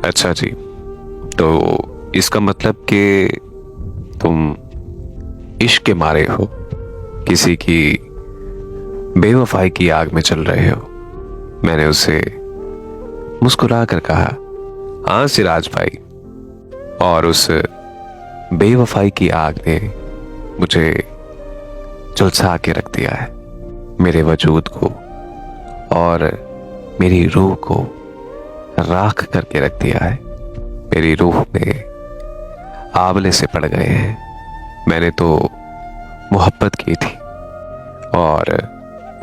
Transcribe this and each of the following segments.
अच्छा जी, तो इसका मतलब कि तुम इश्क के मारे हो, किसी की बेवफाई की आग में चल रहे हो। मैंने उसे मुस्कुरा कर कहा, हाँ सिराज भाई। और उस बेवफाई की आग ने मुझे झुलसा के रख दिया है, मेरे वजूद को और मेरी रूह को राख करके रख दिया है। मेरी रूह में आंवले से पड़ गए हैं। मैंने तो मोहब्बत की थी, और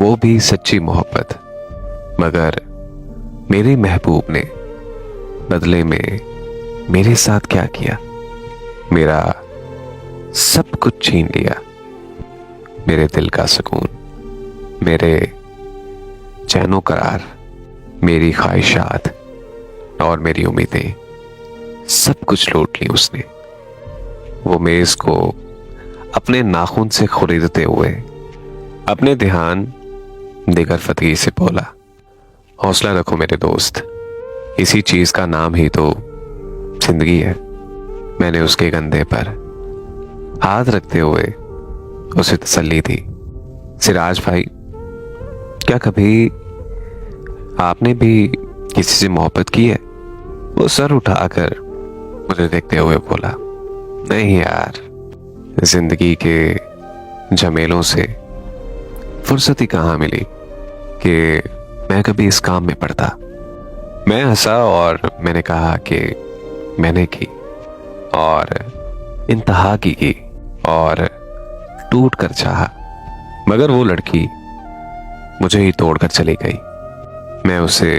वो भी सच्ची मोहब्बत, मगर मेरे महबूब ने बदले में मेरे साथ क्या किया? मेरा सब कुछ छीन लिया। मेरे दिल का सुकून, मेरे चैनो करार, मेरी ख्वाहिशात और मेरी उम्मीदें, सब कुछ लूट ली उसने। वो मेज को अपने नाखून से खरीदते हुए अपने ध्यान दिगर फतेह से बोला, हौसला रखो मेरे दोस्त, इसी चीज का नाम ही तो जिंदगी है। मैंने उसके कंधे पर हाथ रखते हुए उसे तसल्ली दी। सिराज भाई, क्या कभी आपने भी किसी से मोहब्बत की है? वो सर उठाकर मुझे देखते हुए बोला, नहीं यार, जिंदगी के झमेलों से फुर्सत ही कहाँ मिली कि मैं कभी इस काम में पड़ता। मैं हंसा और मैंने कहा कि मैंने की, और इंतहा की और टूट कर चाहा, मगर वो लड़की मुझे ही तोड़कर चली गई। मैं उसे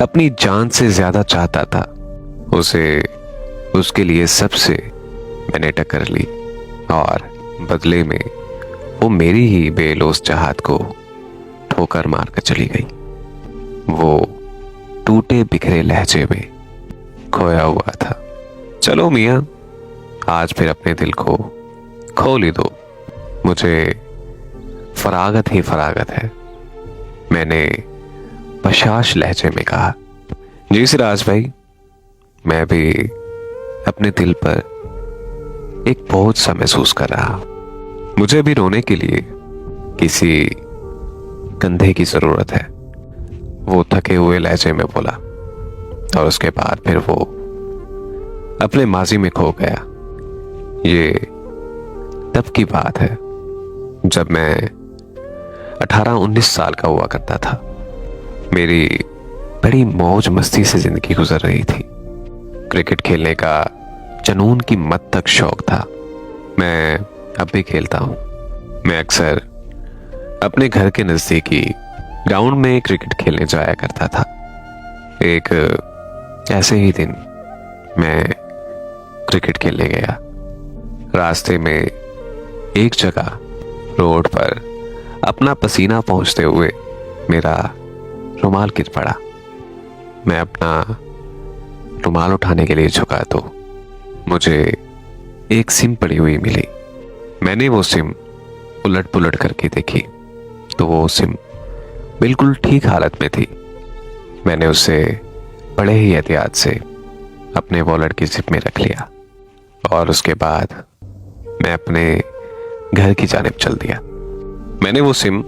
अपनी जान से ज्यादा चाहता था। उसे उसके लिए सबसे मैंने टक्कर ली, और बदले में वो मेरी ही बेलौस चाहत को ठोकर मारकर चली गई। वो टूटे बिखरे लहजे में खोया हुआ था। चलो मियां, आज फिर अपने दिल को खोल ही दो, मुझे फरागत ही फरागत है। मैंने बशाश लहजे में कहा। जी सिराज भाई, मैं भी अपने दिल पर एक बोझ सा महसूस कर रहा। मुझे भी रोने के लिए किसी कंधे की जरूरत है, वो थके हुए लहजे में बोला। और उसके बाद फिर वो अपने माजी में खो गया। ये तब की बात है जब मैं 18-19 साल का हुआ करता था। मेरी बड़ी मौज मस्ती से जिंदगी गुजर रही थी। क्रिकेट खेलने का जुनून की मद तक शौक था। मैं अब भी खेलता हूँ। मैं अक्सर अपने घर के नजदीकी ग्राउंड में क्रिकेट खेलने जाया करता था। एक ऐसे ही दिन मैं क्रिकेट खेलने गया। रास्ते में एक जगह रोड पर अपना पसीना पहुंचते हुए मेरा रुमाल गिर पड़ा। मैं अपना रुमाल उठाने के लिए झुका तो मुझे एक सिम पड़ी हुई मिली। मैंने वो सिम उलट पुलट करके देखी तो वो सिम बिल्कुल ठीक हालत में थी। मैंने उसे बड़े ही एहतियात से अपने वॉलेट की जिप में रख लिया, और उसके बाद मैं अपने घर की जानिब चल दिया। मैंने वो सिम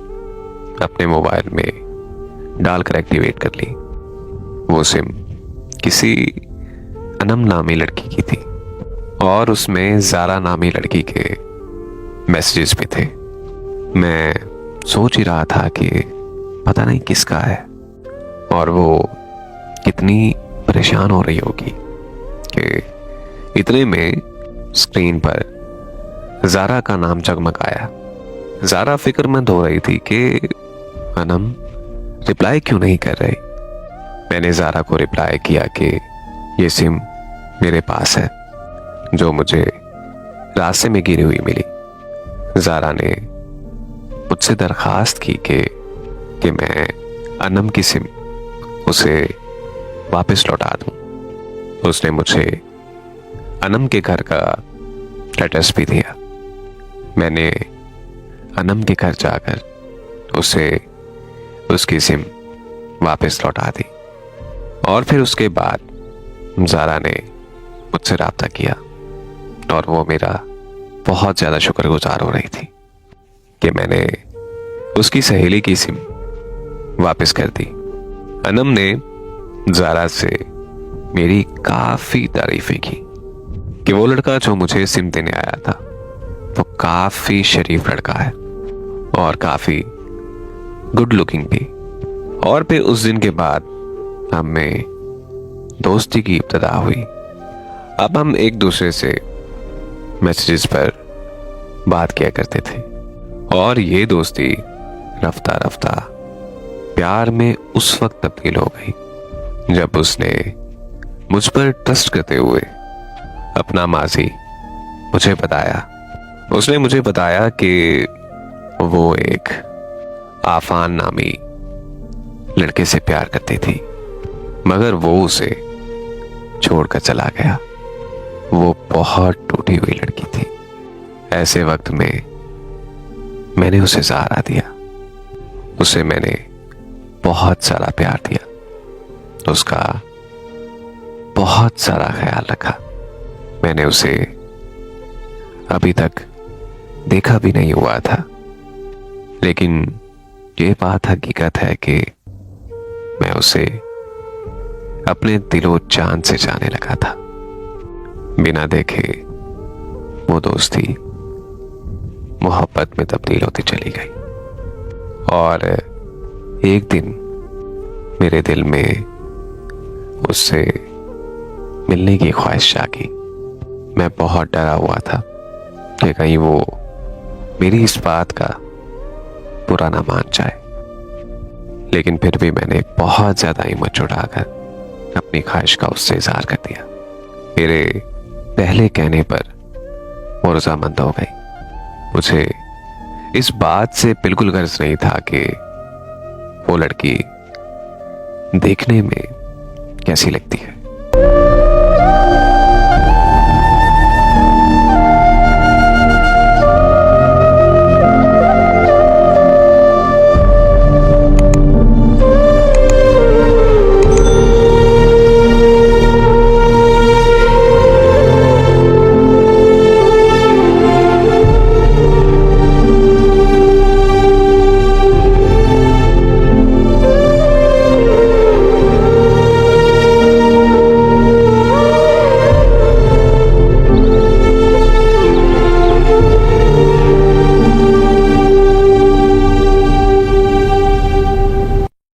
अपने मोबाइल में डालकर एक्टिवेट कर ली। वो सिम किसी अनम नामी लड़की की थी, और उसमें जारा नामी लड़की के मैसेजेस भी थे। मैं सोच ही रहा था कि पता नहीं किसका है, और वो कितनी परेशान हो रही होगी कि इतने में स्क्रीन पर जारा का नाम जगमगाया। जारा फिक्रमंद हो रही थी कि अनम रिप्लाई क्यों नहीं कर रही। मैंने जारा को रिप्लाई किया कि ये सिम मेरे पास है, जो मुझे रास्ते में गिरी हुई मिली। जारा ने मुझसे दरखास्त की कि मैं अनम की सिम उसे वापस लौटा दूं। उसने मुझे अनम के घर का एड्रेस भी दिया। मैंने अनम के घर जाकर उसे उसकी सिम वापस लौटा दी, और फिर उसके बाद ज़ारा ने मुझसे राब्ता किया और वो मेरा बहुत ज़्यादा शुक्रगुजार हो रही थी कि मैंने उसकी सहेली की सिम वापस कर दी। अनम ने ज़ारा से मेरी काफ़ी तारीफें की कि वो लड़का जो मुझे सिम देने आया था वो काफ़ी शरीफ लड़का है और काफ़ी गुड लुकिंग भी। और फिर उस दिन के बाद हम में दोस्ती की इब्तिदा हुई। अब हम एक दूसरे से मैसेजेस पर बात किया करते थे और ये दोस्ती रफ्ता रफ्ता प्यार में उस वक्त तब्दील हो गई जब उसने मुझ पर ट्रस्ट करते हुए अपना माजी मुझे बताया। उसने मुझे बताया कि वो एक आफान नामी लड़के से प्यार करती थी मगर वो उसे छोड़कर चला गया। वो बहुत टूटी हुई लड़की थी। ऐसे वक्त में मैंने उसे सहारा दिया, उसे मैंने बहुत सारा प्यार दिया, उसका बहुत सारा ख्याल रखा। मैंने उसे अभी तक देखा भी नहीं हुआ था, लेकिन ये बात हकीकत है कि मैं उसे अपने दिलो जान से जाने लगा था। बिना देखे वो दोस्ती मोहब्बत में तब्दील होती चली गई और एक दिन मेरे दिल में उससे मिलने की ख्वाहिश जागी। मैं बहुत डरा हुआ था कि कहीं वो मेरी इस बात का बुरा ना मान जाए, लेकिन फिर भी मैंने बहुत ज्यादा हिम्मत जुटाकर अपनी ख्वाहिश का उससे इजहार कर दिया। मेरे पहले कहने पर वो रजामंद हो गई। मुझे इस बात से बिल्कुल गर्ज नहीं था कि वो लड़की देखने में कैसी लगती है।